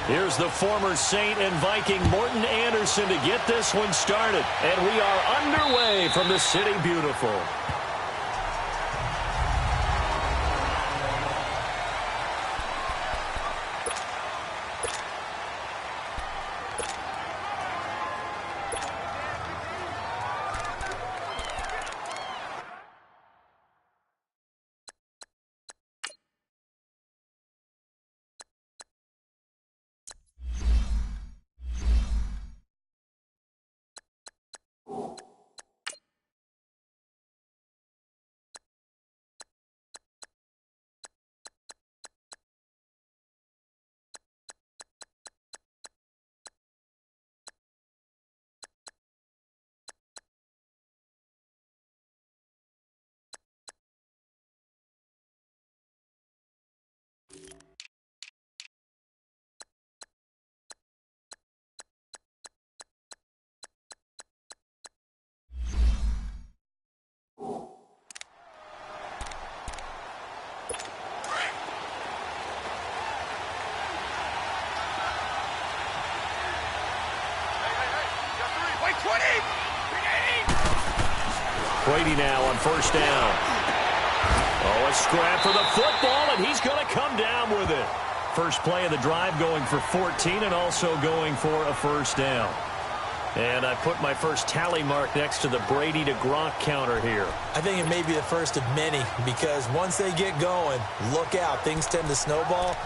Here's the former Saint and Viking Morton Anderson to get this one started. And we are underway from the City Beautiful. Brady now on first down. Oh, a scrap for the football, and he's going to come down with it. First play of the drive going for 14 and also going for a first down. And I put my first tally mark next to the Brady to Gronk counter here. I think it may be the first of many because once they get going, look out. Things tend to snowball.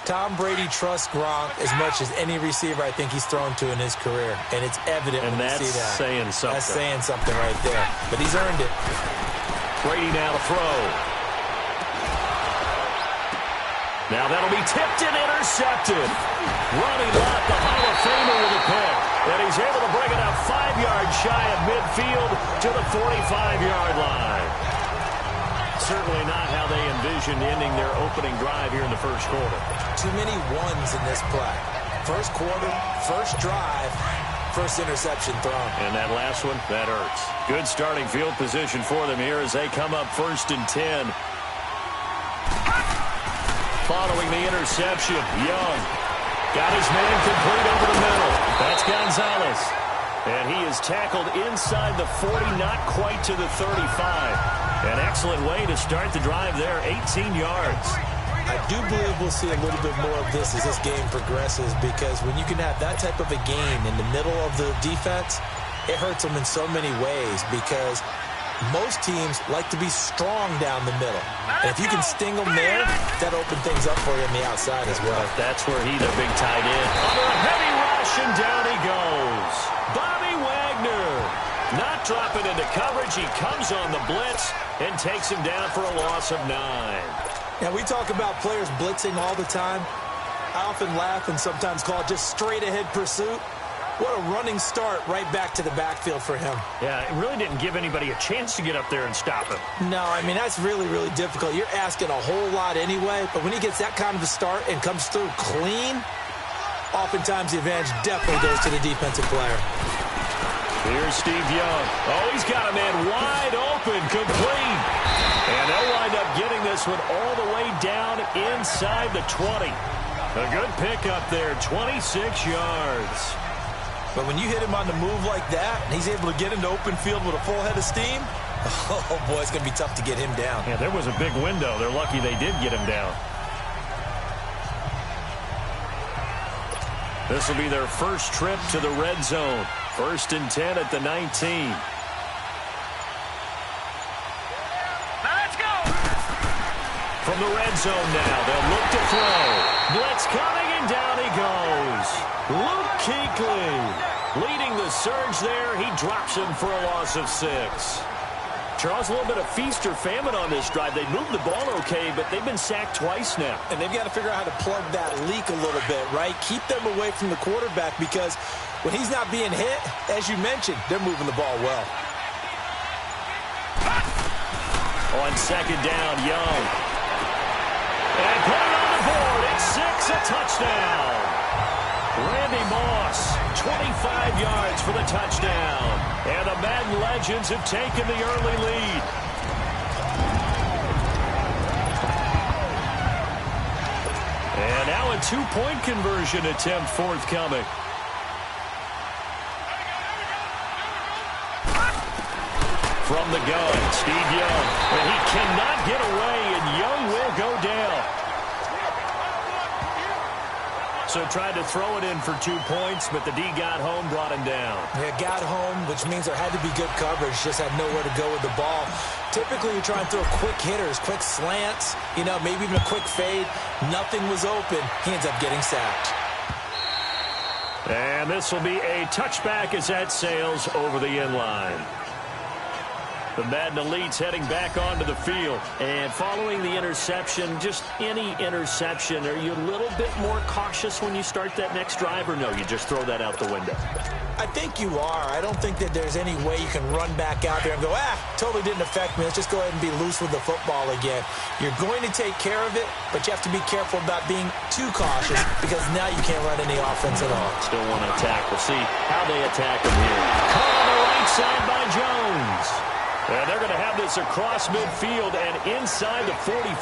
Tom Brady trusts Gronk as much as any receiver I think he's thrown to in his career. And it's evident when you see that. And that's saying something. That's saying something right there. But he's earned it. Brady now to throw. Now that'll be tipped and intercepted. Ronnie Lott, the Hall of Famer, with a pick. And he's able to bring it up 5 yards shy of midfield to the 45-yard line. Certainly not how they envisioned ending their opening drive here in the first quarter. Too many ones in this play. First quarter, first drive, first interception thrown. And that last one, that hurts. Good starting field position for them here as they come up 1st and 10. Following the interception, Young got his man complete over the middle. That's Gonzalez. And he is tackled inside the 40, not quite to the 35. An excellent way to start the drive there, 18 yards. I do believe we'll see a little bit more of this as this game progresses because when you can have that type of a gain in the middle of the defense, it hurts them in so many ways because most teams like to be strong down the middle. And if you can sting them there, that opens things up for you on the outside as well. That's where he's a big tight end. Under a heavy rush, and down he goes. Bobby Wagner not dropping into coverage. He comes on the blitz and takes him down for a loss of 9. Now, we talk about players blitzing all the time. I often laugh and sometimes call it just straight-ahead pursuit. What a running start right back to the backfield for him. Yeah, it really didn't give anybody a chance to get up there and stop him. No, I mean, that's really, really difficult. You're asking a whole lot anyway, but when he gets that kind of a start and comes through clean, oftentimes the advantage definitely goes to the defensive player. Here's Steve Young. Oh, he's got a man wide open, complete. And they'll wind up getting this one all the way down inside the 20. A good pickup there, 26 yards. But when you hit him on the move like that, and he's able to get into open field with a full head of steam, oh, boy, it's going to be tough to get him down. Yeah, there was a big window. They're lucky they did get him down. This will be their first trip to the red zone. 1st and 10 at the 19. Let's go! From the red zone now, they'll look to throw. Blitz coming, and down he goes. Luke Kuechly leading the surge there. He drops him for a loss of 6. Charles, a little bit of feast or famine on this drive. They moved the ball okay, but they've been sacked twice now. And they've got to figure out how to plug that leak a little bit, right? Keep them away from the quarterback because when he's not being hit, as you mentioned, they're moving the ball well. On 2nd down, Young. And put it on the board. It's 6, a touchdown. Randy Moss, 25 yards for the touchdown. And the Madden Legends have taken the early lead. And now a two-point conversion attempt forthcoming. From the gun, Steve Young. And he cannot get away, and Young will go down. So tried to throw it in for 2 points, but the D got home, brought him down. Yeah, got home, which means there had to be good coverage. Just had nowhere to go with the ball. Typically, you try and throw quick hitters, quick slants, maybe even a quick fade. Nothing was open. He ends up getting sacked. And this will be a touchback as that sails over the end line. The Madden Elites heading back onto the field. And following the interception, just any interception, are you a little bit more cautious when you start that next drive, or no, you just throw that out the window? I think you are. I don't think that there's any way you can run back out there and go, totally didn't affect me. Let's just go ahead and be loose with the football again. You're going to take care of it, but you have to be careful about being too cautious because now you can't run any offense at all. Still want to attack. We'll see how they attack him here. Caught on the right side by Jones. And they're going to have this across midfield and inside the 45.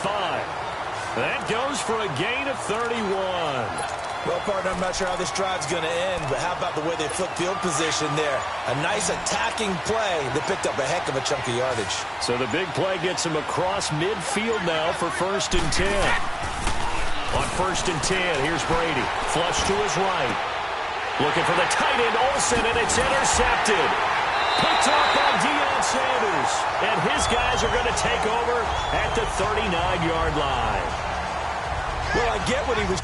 That goes for a gain of 31. Well, partner, I'm not sure how this drive's going to end, but how about the way they flip field position there? A nice attacking play that picked up a heck of a chunk of yardage. So the big play gets him across midfield now for 1st and 10. On 1st and 10, here's Brady. Flush to his right. Looking for the tight end, Olsen, and it's intercepted. Picked off by Deion Sanders. And his guys are going to take over at the 39-yard line. Well, I get what he was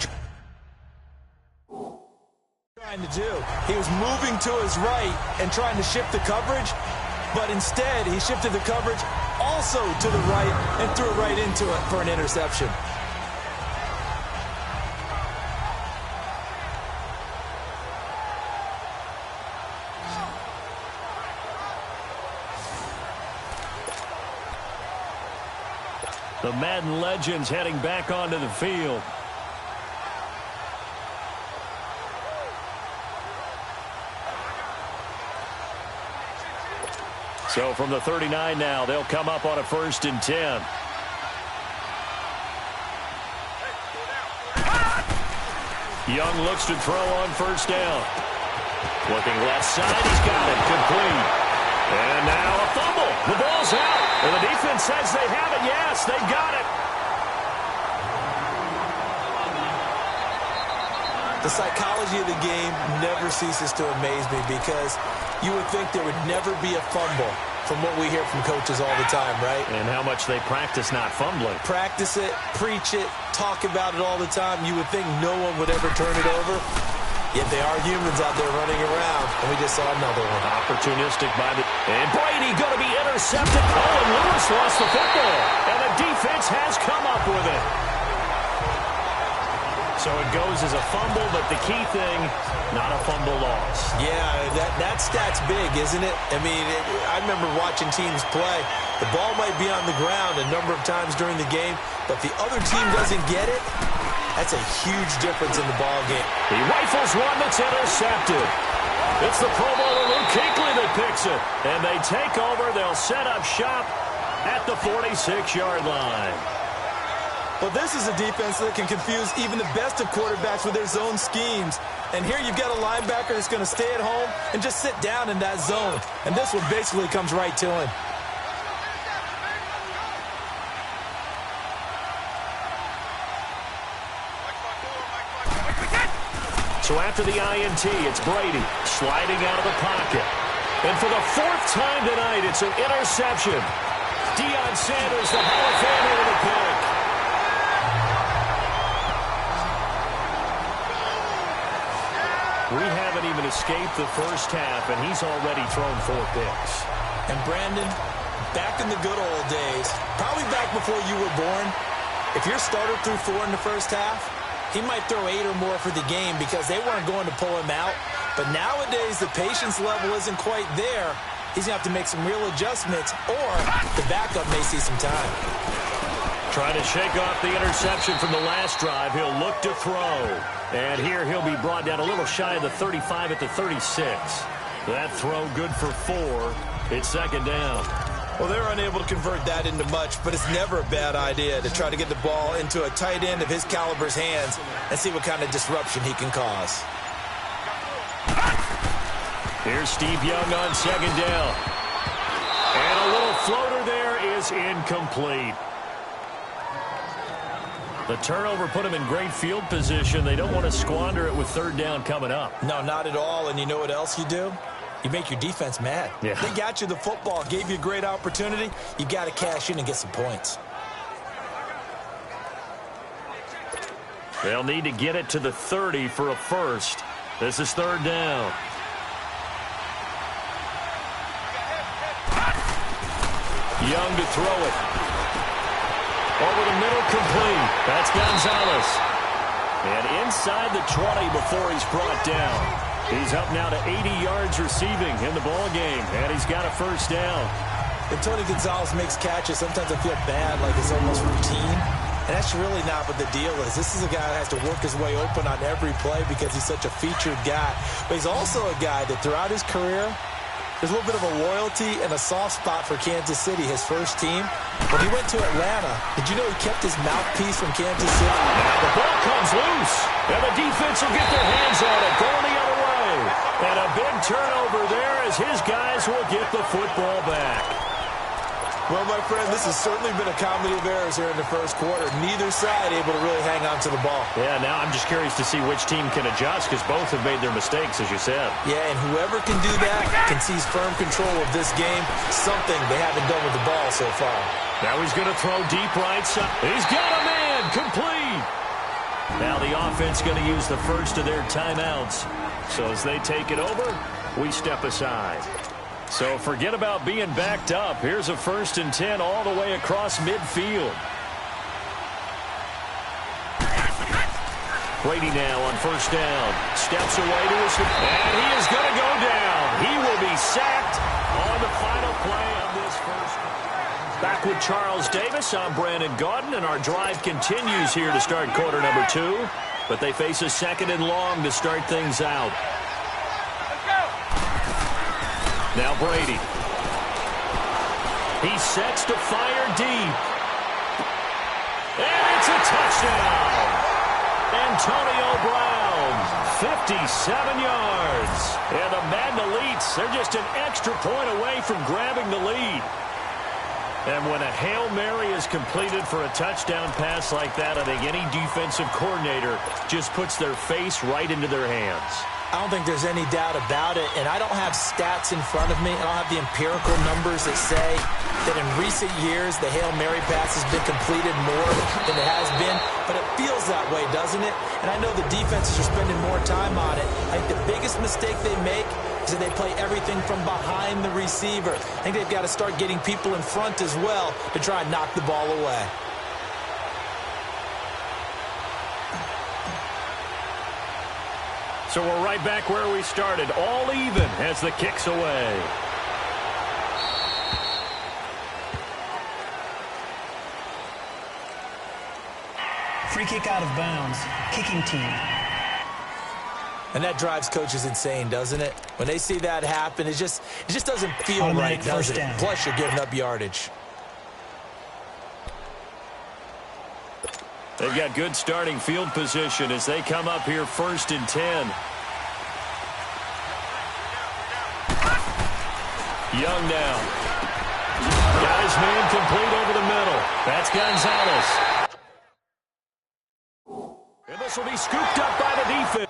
trying to do. He was moving to his right and trying to shift the coverage, but instead he shifted the coverage also to the right and threw it right into it for an interception. The Madden legends heading back onto the field. So from the 39 now, they'll come up on a 1st and 10. Young looks to throw on 1st down. Looking left side, he's got it, complete. And now a fumble. The ball's out. And the defense says they have it. Yes, they've got it. The psychology of the game never ceases to amaze me because you would think there would never be a fumble from what we hear from coaches all the time, right? And how much they practice not fumbling. Practice it, preach it, talk about it all the time. You would think no one would ever turn it over. Yet they are humans out there running around, and we just saw another one. Opportunistic by the... And Brady going to be intercepted. Oh, and Lewis lost the football. And the defense has come up with it. So it goes as a fumble, but the key thing, not a fumble loss. Yeah, that stat's big, isn't it? I mean, I remember watching teams play. The ball might be on the ground a number of times during the game, but if the other team doesn't get it, that's a huge difference in the ball game. He rifles one that's intercepted. It's the Pro Bowler Luke Kuechly that picks it. And they take over. They'll set up shop at the 46-yard line. Well, this is a defense that can confuse even the best of quarterbacks with their zone schemes. And here you've got a linebacker that's going to stay at home and just sit down in that zone. And this one basically comes right to him. So after the INT, it's Brady sliding out of the pocket. And for the 4th time tonight, it's an interception. Deion Sanders, the Hall of Famer, with a pick. We haven't even escaped the first half, and he's already thrown 4 picks. And Brandon, back in the good old days, probably back before you were born, if your starter threw 4 in the first half, he might throw 8 or more for the game because they weren't going to pull him out. But nowadays, the patience level isn't quite there. He's going to have to make some real adjustments, or the backup may see some time. Trying to shake off the interception from the last drive. He'll look to throw. And here he'll be brought down a little shy of the 35 at the 36. That throw good for 4. It's 2nd down. Well, they were unable to convert that into much, but it's never a bad idea to try to get the ball into a tight end of his caliber's hands and see what kind of disruption he can cause. Here's Steve Young on second down. And a little floater there is incomplete. The turnover put him in great field position. They don't want to squander it with third down coming up. No, not at all. And you know what else you do? You make your defense mad. Yeah. They got you the football, gave you a great opportunity. You got to cash in and get some points. They'll need to get it to the 30 for a first. This is third down. Young to throw it. Over the middle, complete. That's Gonzalez. And inside the 20 before he's brought down. He's up now to 80 yards receiving in the ball game, and he's got a first down. When Tony Gonzalez makes catches, sometimes I feel bad, like it's almost routine. And that's really not what the deal is. This is a guy that has to work his way open on every play because he's such a featured guy. But he's also a guy that throughout his career, there's a little bit of a loyalty and a soft spot for Kansas City, his first team. When he went to Atlanta, did you know he kept his mouthpiece from Kansas City? Now the ball comes loose, and the defense will get their hands on it, going the other way. And a big turnover there as his guys will get the football back. Well, my friend, this has certainly been a comedy of errors here in the first quarter. Neither side able to really hang on to the ball. Yeah, now I'm just curious to see which team can adjust because both have made their mistakes, as you said. Yeah, and whoever can do that can seize firm control of this game, something they haven't done with the ball so far. Now he's going to throw deep right side. He's got a man, complete. Now the offense going to use the first of their timeouts. So as they take it over, we step aside. So forget about being backed up. Here's a 1st and 10 all the way across midfield. Brady now on first down. Steps away to his... And he is going to go down. He will be sacked on the final play of this first. Back with Charles Davis. I'm Brandon Gaudin, and our drive continues here to start quarter number 2. But they face a 2nd and long to start things out. Now Brady. He sets to fire deep. And it's a touchdown. Antonio Brown, 57 yards. And the Madden Elites, they're just an extra point away from grabbing the lead. And when a Hail Mary is completed for a touchdown pass like that, I think any defensive coordinator just puts their face right into their hands. I don't think there's any doubt about it, and I don't have stats in front of me. I don't have the empirical numbers that say that in recent years the Hail Mary pass has been completed more than it has been, but it feels that way, doesn't it? And I know the defenses are spending more time on it. I think the biggest mistake they make is that they play everything from behind the receiver. I think they've got to start getting people in front as well to try and knock the ball away. So we're right back where we started, all even as the kick's away. Free kick out of bounds, kicking team. And that drives coaches insane, doesn't it? When they see that happen, it just doesn't feel Automatic right, does it? down. Plus, you're giving up yardage. They've got good starting field position as they come up here 1st and 10. Young now. Got his man complete over the middle. That's Gonzalez. And this will be scooped up by the defense.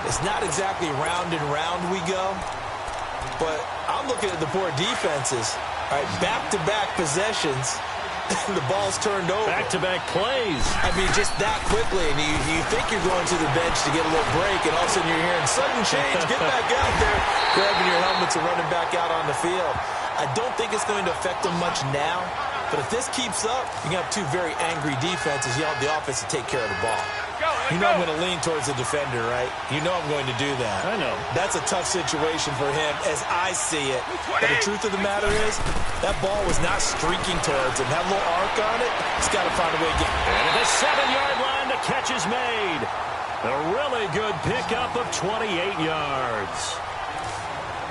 It's not exactly round and round we go, but I'm looking at the poor defenses. All right, back-to-back possessions, the ball's turned over. Back-to-back plays. I mean, just that quickly, and you think you're going to the bench to get a little break, and all of a sudden you're hearing sudden change, get back out there, grabbing your helmets and running back out on the field. I don't think it's going to affect them much now, but if this keeps up, you're going to have two very angry defenses. You want the offense to take care of the ball. You know I'm going to lean towards the defender, right? You know I'm going to do that. I know. That's a tough situation for him as I see it. But the truth of the matter is, that ball was not streaking towards him. That little arc on it, he's got to find a way to get. And at the 7-yard line, the catch is made. A really good pickup of 28 yards.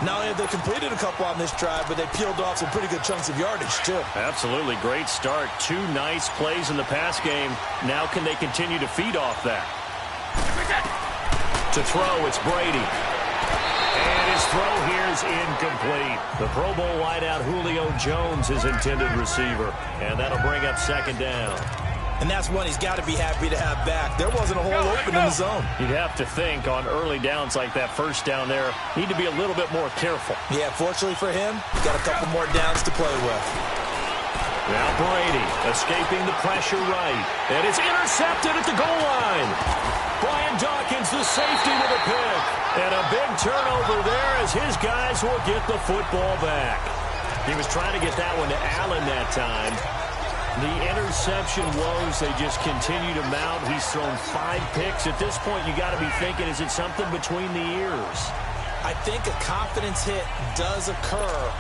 Not only have they completed a couple on this drive, but they peeled off some pretty good chunks of yardage, too. Absolutely. Great start. 2 nice plays in the pass game. Now can they continue to feed off that? To throw, it's Brady. And his throw here is incomplete. The Pro Bowl wideout Julio Jones, his intended receiver. And that'll bring up second down. And that's one he's got to be happy to have back. There wasn't a hole open in the zone. You'd have to think on early downs like that first down there, need to be a little bit more careful. Yeah, fortunately for him, got a couple more downs to play with. Now Brady escaping the pressure right. And it's intercepted at the goal line. Brian Dawkins, the safety with a pick. And a big turnover there as his guys will get the football back. He was trying to get that one to Allen that time. The interception woes, they just continue to mount. He's thrown 5 picks. At this point, you got to be thinking, is it something between the ears? I think a confidence hit does occur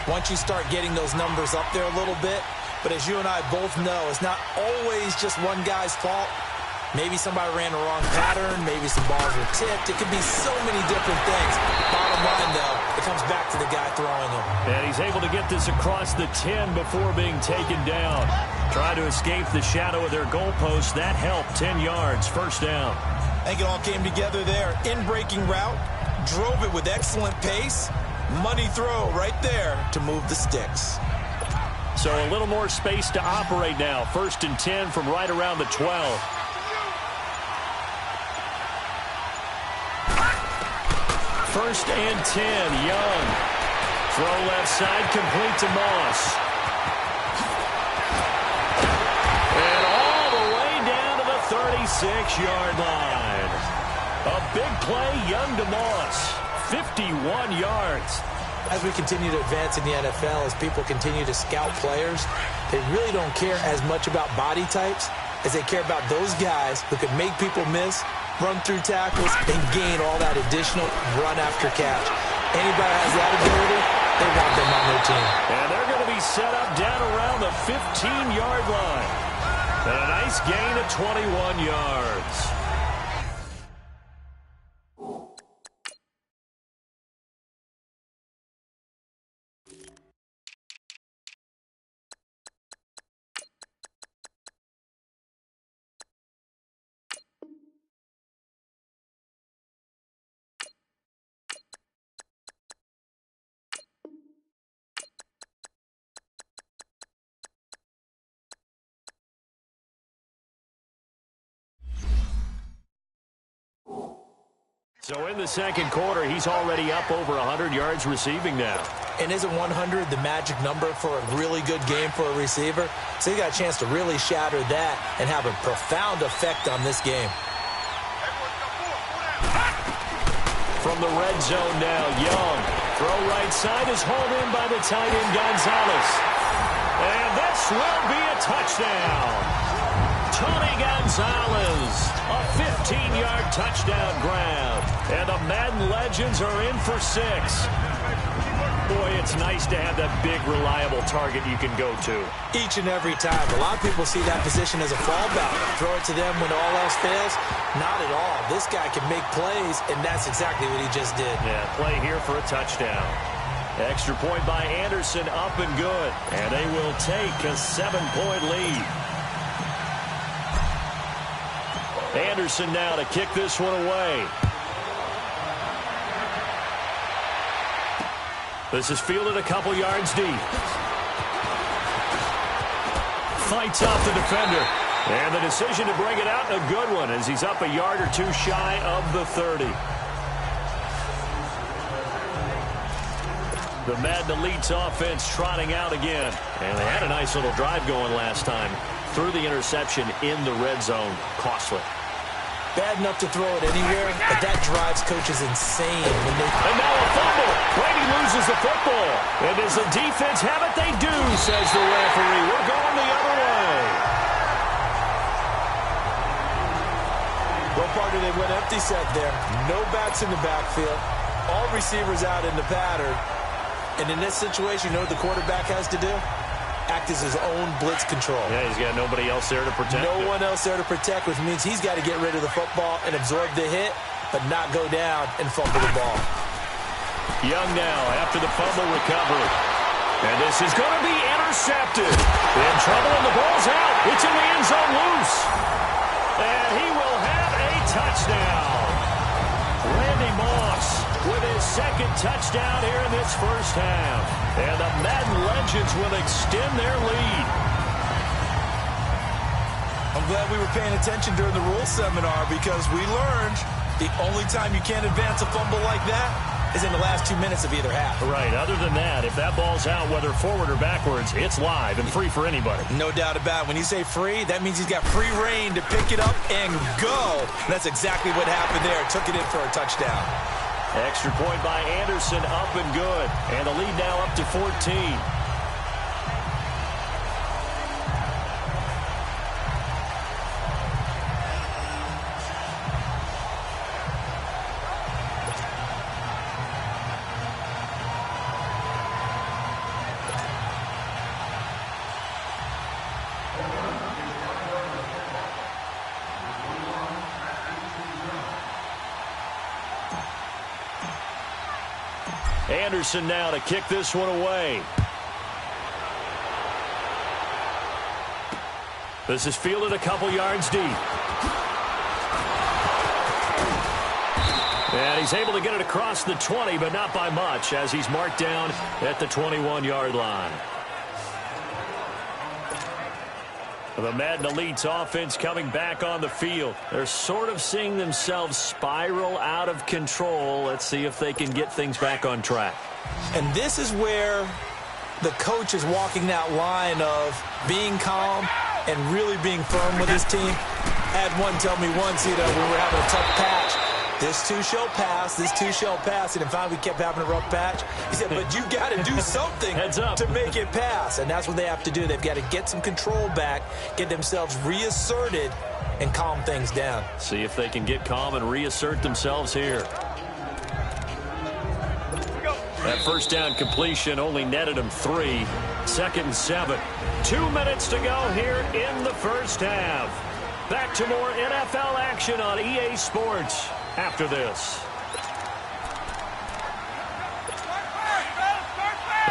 once you start getting those numbers up there a little bit. But as you and I both know, it's not always just one guy's fault. Maybe somebody ran the wrong pattern. Maybe some balls were tipped. It could be so many different things. Bottom line, though, it comes back to the guy throwing them. And he's able to get this across the 10 before being taken down. Try to escape the shadow of their goalpost. That helped. 10 yards, first down. I think it all came together there. In-breaking route. Drove it with excellent pace. Money throw right there to move the sticks. So a little more space to operate now. First and 10 from right around the 12. First and 10, Young. Throw left side, complete to Moss. And all the way down to the 36-yard line. A big play, Young to Moss. 51 yards. As we continue to advance in the NFL, as people continue to scout players, they really don't care as much about body types as they care about those guys who can make people miss, run through tackles, and gain all that additional run after catch. Anybody has that ability, they want them on their team. And they're going to be set up down around the 15-yard line. And a nice gain of 21 yards. So in the second quarter, he's already up over 100 yards receiving now. And isn't 100 the magic number for a really good game for a receiver? So he got a chance to really shatter that and have a profound effect on this game. From the red zone now, Young. Throw right side is hauled in by the tight end, Gonzalez. And this will be a touchdown. Tony Gonzalez, a 15-yard touchdown grab. And the Madden legends are in for 6. Boy, it's nice to have that big, reliable target you can go to. Each and every time. A lot of people see that position as a fallback. Throw it to them when all else fails. Not at all. This guy can make plays, and that's exactly what he just did. Yeah, play here for a touchdown. Extra point by Anderson, up and good. And they will take a 7-point lead. Anderson now to kick this one away. This is fielded a couple yards deep. Fights off the defender. And the decision to bring it out, a good one, as he's up a yard or two shy of the 30. The Madden Elite's offense trotting out again. And they had a nice little drive going last time. Threw the interception in the red zone. Costly. Bad enough to throw it anywhere, but that drives coaches insane when they... And now a fumble. Brady loses the football. And does the defense have it? They do, says the referee. We're going the other way. Well, partner, they went empty set there. No backs in the backfield. All receivers out in the pattern. And in this situation, you know what the quarterback has to do? Act as his own blitz control. Yeah, he's got nobody else there to protect No him. one else there to protect, which means he's got to get rid of the football and absorb the hit, but not go down and fumble the ball. Young now after the fumble recovery. And this is going to be intercepted. In trouble, and the ball's out. It's in the end zone loose. And he will have a touchdown. Randy Moss with his second touchdown here in this first half. And the Madden Legends will extend their lead. I'm glad we were paying attention during the rules seminar because we learned the only time you can't advance a fumble like that is in the last 2 minutes of either half. Right. Other than that, if that ball's out, whether forward or backwards, it's live and free for anybody. No doubt about it. When you say free, that means he's got free reign to pick it up and go. And that's exactly what happened there. Took it in for a touchdown. Extra point by Anderson, up and good. And the lead now up to 14. Anderson now to kick this one away. This is fielded a couple yards deep. And he's able to get it across the 20, but not by much, as he's marked down at the 21-yard line. The Madden Elite's offense coming back on the field. They're sort of seeing themselves spiral out of control. Let's see if they can get things back on track. And this is where the coach is walking that line of being calm and really being firm with his team. I had one tell me once, you know, we were having a tough patch. This too shall pass, this too shall pass. And finally we kept having a rough patch. He said, but you got to do something Heads up. to make it pass. And that's what they have to do. They've got to get some control back, get themselves reasserted, and calm things down. See if they can get calm and reassert themselves here. That first down completion only netted him 3. 2nd and 7. 2 minutes to go here in the first half. Back to more NFL action on EA Sports after this.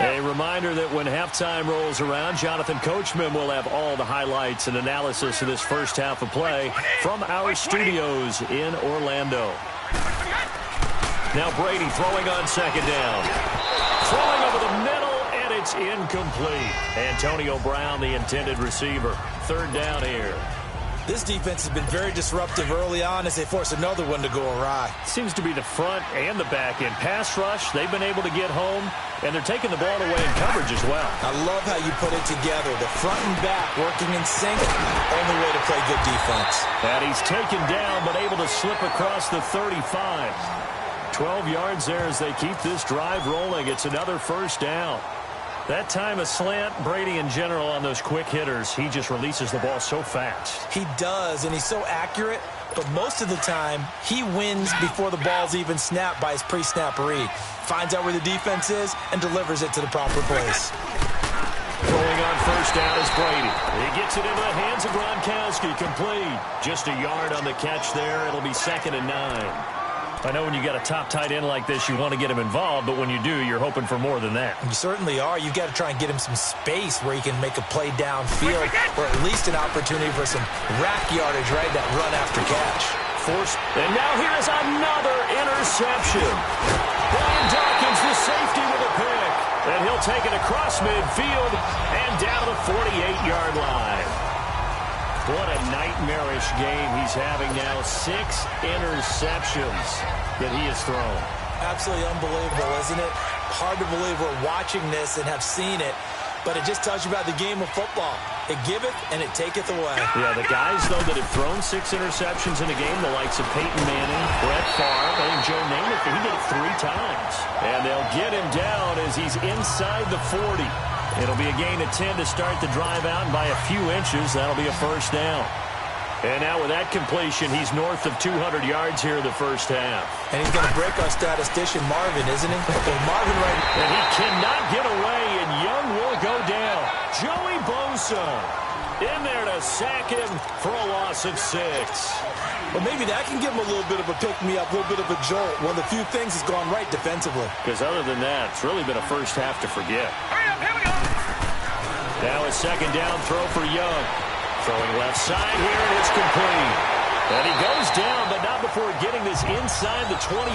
A reminder that when halftime rolls around, Jonathan Coachman will have all the highlights and analysis of this first half of play from our studios in Orlando. Now Brady throwing on 2nd down. Throwing over the middle, and it's incomplete. Antonio Brown, the intended receiver. 3rd down here. This defense has been very disruptive early on as they force another one to go awry. Seems to be the front and the back end. Pass rush, they've been able to get home, and they're taking the ball away in coverage as well. I love how you put it together. The front and back working in sync. Only way to play good defense. And he's taken down, but able to slip across the 35. 12 yards there as they keep this drive rolling. It's another first down. That time a slant, Brady in general on those quick hitters, he just releases the ball so fast. He does, and he's so accurate, but most of the time he wins before the ball's even snapped by his pre-snap read. Finds out where the defense is and delivers it to the proper place. Throwing on first down is Brady. He gets it into the hands of Gronkowski, complete. Just a yard on the catch there. It'll be 2nd and 9. I know when you got a top tight end like this, you want to get him involved, but when you do, you're hoping for more than that. You certainly are. You've got to try and get him some space where he can make a play downfield or at least an opportunity for some rack yardage, right? That run after catch. And now here's another interception. Brian Dawkins, the safety, with a pick. And he'll take it across midfield and down the 48-yard line. What a nightmarish game he's having now. 6 interceptions that he has thrown. Absolutely unbelievable, isn't it? hard to believe we're watching this and have seen it, but it just tells you about the game of football. It giveth and it taketh away. Yeah, the guys, though, that have thrown 6 interceptions in a game, the likes of Peyton Manning, Brett Favre, I think Joe Namath, he did it 3 times. And they'll get him down as he's inside the 40. It'll be a gain of 10 to start the drive out, and by a few inches, that'll be a first down. And now with that completion, he's north of 200 yards here in the first half. And he's going to break our statistician, Marvin, isn't he? Well, Marvin right now. And he cannot get away, and Young will go down. Joey Bosa in there to sack him for a loss of 6. Well, maybe that can give him a little bit of a pick-me-up, a little bit of a jolt. One of the few things that's gone right defensively. Because other than that, it's really been a first half to forget. Hurry up, here we go. Now a second down throw for Young. Throwing left side here, and it's complete. And he goes down, but not before getting this inside the 25.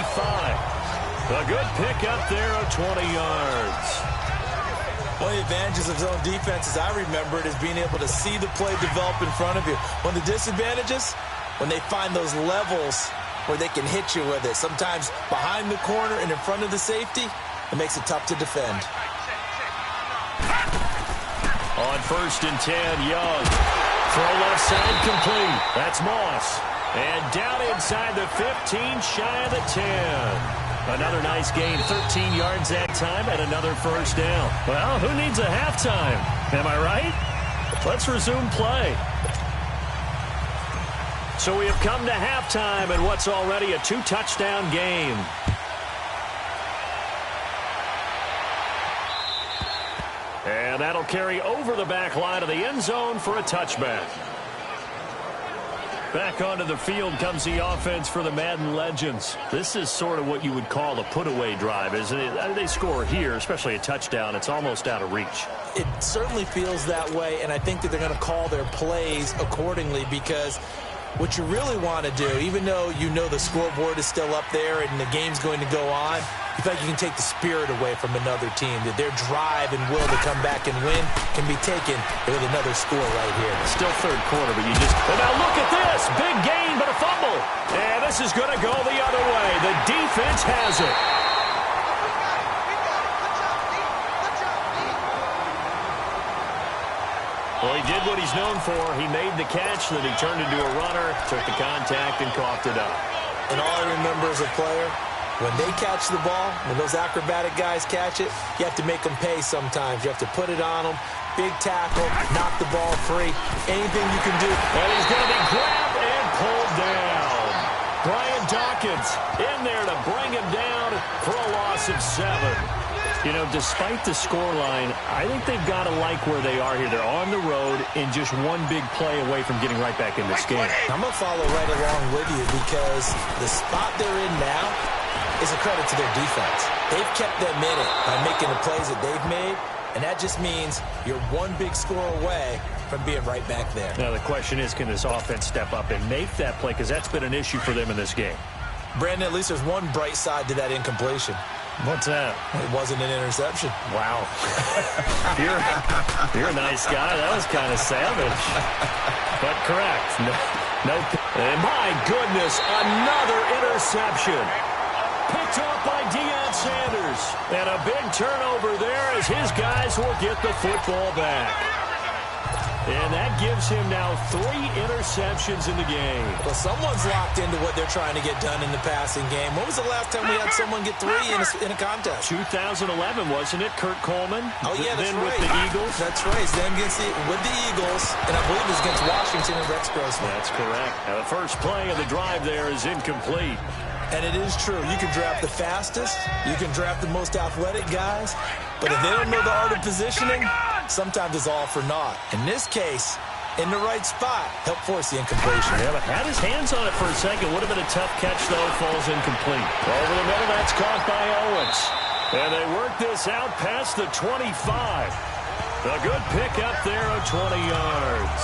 A good pick up there of 20 yards. One of the advantages of zone defense, as I remember it, is being able to see the play develop in front of you. One of the disadvantages, when they find those levels where they can hit you with it. Sometimes behind the corner and in front of the safety, it makes it tough to defend. On 1st and 10, Young. Throw left side complete. That's Moss. And down inside the 15, shy of the 10. Another nice gain, 13 yards that time, and another first down. Well, who needs a halftime? Am I right? Let's resume play. So we have come to halftime in what's already a 2-touchdown game. And that'll carry over the back line of the end zone for a touchback. Back onto the field comes the offense for the Madden Legends. This is sort of what you would call a put-away drive, isn't it? They score here, especially a touchdown. It's almost out of reach. It certainly feels that way, and I think that they're going to call their plays accordingly, because what you really want to do, even though you know the scoreboard is still up there and the game's going to go on, you feel like you can take the spirit away from another team, that their drive and will to come back and win can be taken with another score right here. Still third quarter, but you just... And now look at this! Big gain, but a fumble. And this is going to go the other way. The defense has it. Well, he did what he's known for. He made the catch, then he turned into a runner, took the contact, and coughed it up. And all I remember as a player, when they catch the ball, when those acrobatic guys catch it, you have to make them pay sometimes. You have to put it on them, big tackle, knock the ball free, anything you can do. And he's going to be grabbed and pulled down. Brian Dawkins in there to bring him down for a loss of 7. You know, despite the scoreline, I think they've got to like where they are here. They're on the road and just one big play away from getting right back in this game. I'm going to follow right along with you, because the spot they're in now is a credit to their defense. They've kept them in it by making the plays that they've made, and that just means you're one big score away from being right back there. Now, the question is, can this offense step up and make that play? Because that's been an issue for them in this game. Brandon, at least there's one bright side to that incompletion. What's that? It wasn't an interception. Wow. you're a nice guy. That was kind of savage. But correct. No. And my goodness, another interception. Picked up by Deion Sanders. And a big turnover there as his guys will get the football back. And that gives him now 3 interceptions in the game. Well, someone's locked into what they're trying to get done in the passing game. When was the last time we had someone get 3 in a contest? 2011, wasn't it? Kurt Coleman. Oh, yeah, that's then right. with the Eagles. That's right. Then with the Eagles, and I believe it was against Washington and Rex Grossman. That's correct. Now, the first play of the drive there is incomplete. And it is true. You can draft the fastest. You can draft the most athletic guys. But if they don't know the art of positioning, sometimes it's all for naught. In this case, in the right spot, help force the incompletion. Yeah, but had his hands on it for a second. Would have been a tough catch, though. Falls incomplete. Over the middle, that's caught by Owens. And they work this out past the 25. A good pick up there of 20 yards.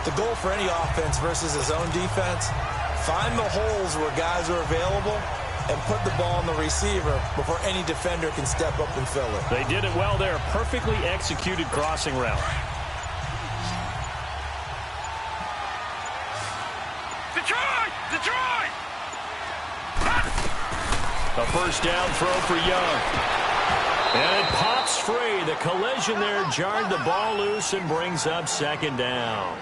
The goal for any offense versus his own defense, find the holes where guys are available and put the ball on the receiver before any defender can step up and fill it. They did it well there. Perfectly executed crossing route. Detroit! Detroit! A first down throw for Young. And it pops free. The collision there jarred the ball loose and brings up second down.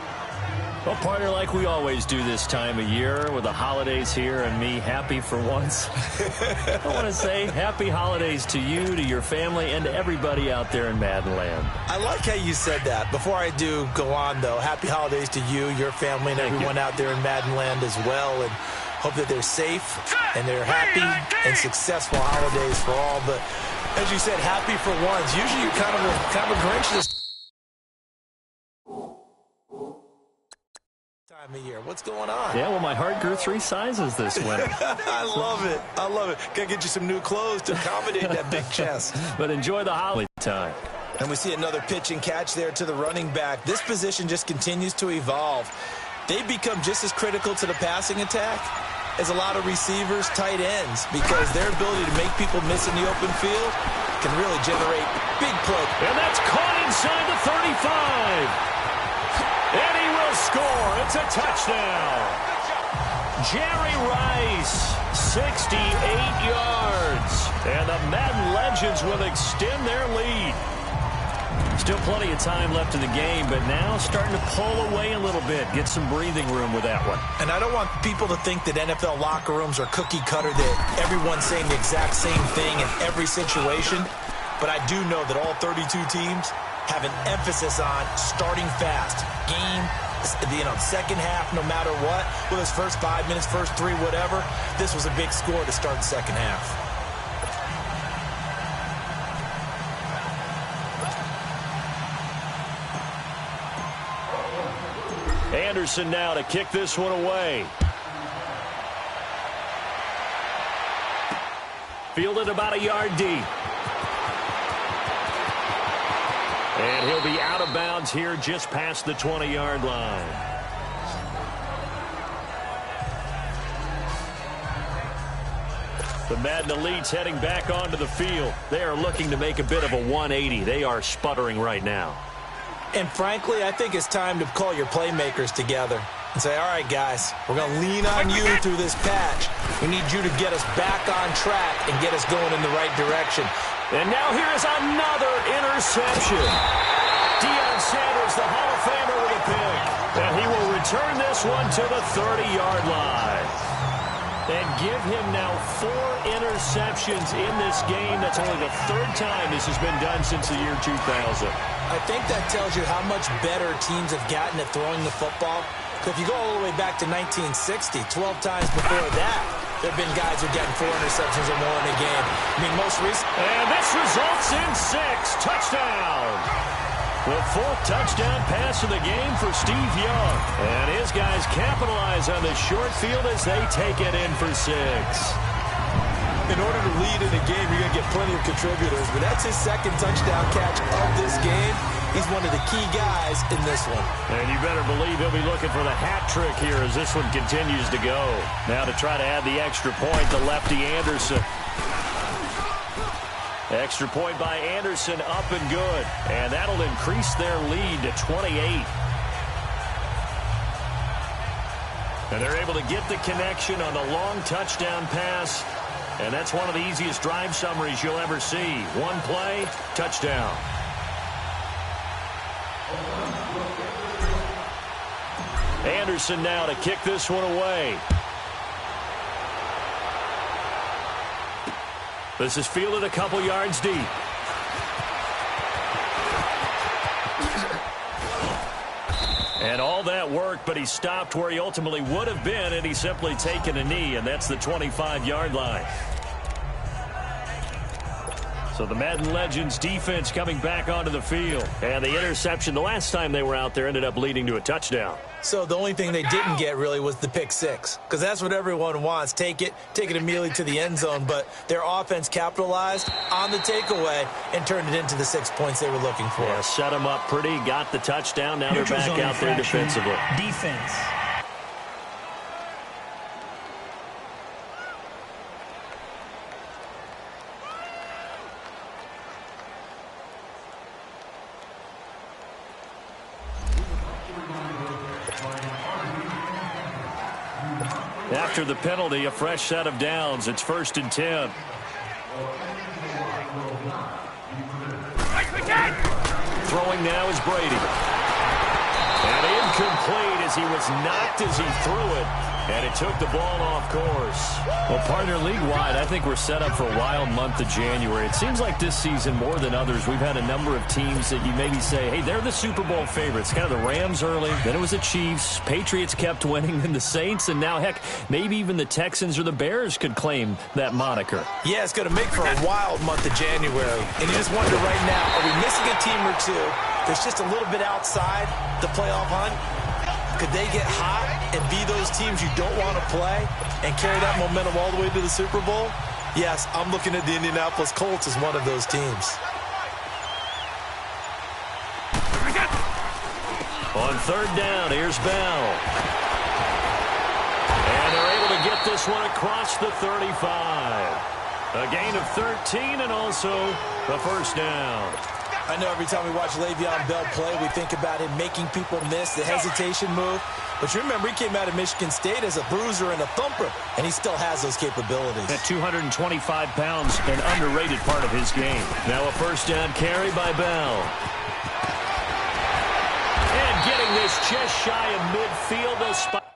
Well, partner, like we always do this time of year with the holidays here and me happy for once. I want to say happy holidays to you, to your family, and to everybody out there in Madden land. I like how you said that. Before I do go on, though, happy holidays to you, your family, and everyone out there in Madden land as well. And hope that they're safe and they're happy and successful holidays for all. But as you said, happy for once. Usually you're kind of a Grinch this time of year. What's going on? Yeah, well, my heart grew 3 sizes this winter. I love it. I love it. Gotta get you some new clothes to accommodate that big chest. But enjoy the holiday time. And we see another pitch and catch there to the running back. This position just continues to evolve. They become just as critical to the passing attack as a lot of receivers, tight ends, because their ability to make people miss in the open field can really generate big play. And that's caught inside the 35. And he will score. It's a touchdown. Jerry Rice, 68 yards. And the Madden Legends will extend their lead. Still plenty of time left in the game, but now starting to pull away a little bit. Get some breathing room with that one. And I don't want people to think that NFL locker rooms are cookie cutter, that everyone's saying the exact same thing in every situation. But I do know that all 32 teams have an emphasis on starting fast. Game, second half, no matter what. Whether it's first 5 minutes, first 3, whatever. This was a big score to start the second half. Anderson now to kick this one away. Fielded about a yard deep. And he'll be out of bounds here just past the 20-yard line. The Madden Elites heading back onto the field. They are looking to make a bit of a 180. They are sputtering right now. And frankly, I think it's time to call your playmakers together and say, all right, guys, we're going to lean on you through this patch. We need you to get us back on track and get us going in the right direction. And now here is another interception. Deion Sanders, the Hall of Famer, with a pick. And he will return this one to the 30-yard line. And give him now 4 interceptions in this game. That's only the 3rd time this has been done since the year 2000. I think that tells you how much better teams have gotten at throwing the football. If you go all the way back to 1960, 12 times before that, there have been guys who have gotten 4 interceptions or more in a game. I mean, most recent. And this results in 6. Touchdown. The 4th touchdown pass of the game for Steve Young. And his guys capitalize on the short field as they take it in for 6. In order to lead in a game, you're going to get plenty of contributors. But that's his 2nd touchdown catch of this game. He's one of the key guys in this one. And you better believe he'll be looking for the hat trick here as this one continues to go. Now to try to add the extra point, the lefty Anderson. Extra point by Anderson, up and good. And that'll increase their lead to 28. And they're able to get the connection on the long touchdown pass. And that's one of the easiest drive summaries you'll ever see. 1 play, touchdown. Anderson now to kick this one away. This is fielded a couple yards deep. And all that work, but he stopped where he ultimately would have been, and he's simply taken a knee, and that's the 25-yard line. So the Madden Legends defense coming back onto the field. And the interception the last time they were out there ended up leading to a touchdown. So the only thing they didn't get really was the pick 6, because that's what everyone wants. Take it immediately to the end zone. But their offense capitalized on the takeaway and turned it into the 6 points they were looking for. Yeah, set them up pretty, got the touchdown. Now they're back out there defensively. Defense. After the penalty, a fresh set of downs. It's 1st and 10. Throwing now is Brady. And incomplete as he was knocked as he threw it. And it took the ball off course. Well, partner, league-wide, I think we're set up for a wild month of January. It seems like this season, more than others, we've had a number of teams that you maybe say, hey, they're the Super Bowl favorites. Kind of the Rams early, then it was the Chiefs. Patriots kept winning, then the Saints, and now, heck, maybe even the Texans or the Bears could claim that moniker. Yeah, it's going to make for a wild month of January. And you just wonder right now, are we missing a team or two that's just a little bit outside the playoff hunt? Could they get hot and be those teams you don't want to play and carry that momentum all the way to the Super Bowl? Yes, I'm looking at the Indianapolis Colts as one of those teams. On third down, here's Bell. And they're able to get this one across the 35. A gain of 13 and also the first down. I know every time we watch Le'Veon Bell play, we think about him making people miss the hesitation move. But you remember, he came out of Michigan State as a bruiser and a thumper, and he still has those capabilities. At 225 pounds, an underrated part of his game. Now a first down carry by Bell. And getting this just shy of midfield. They'll spot.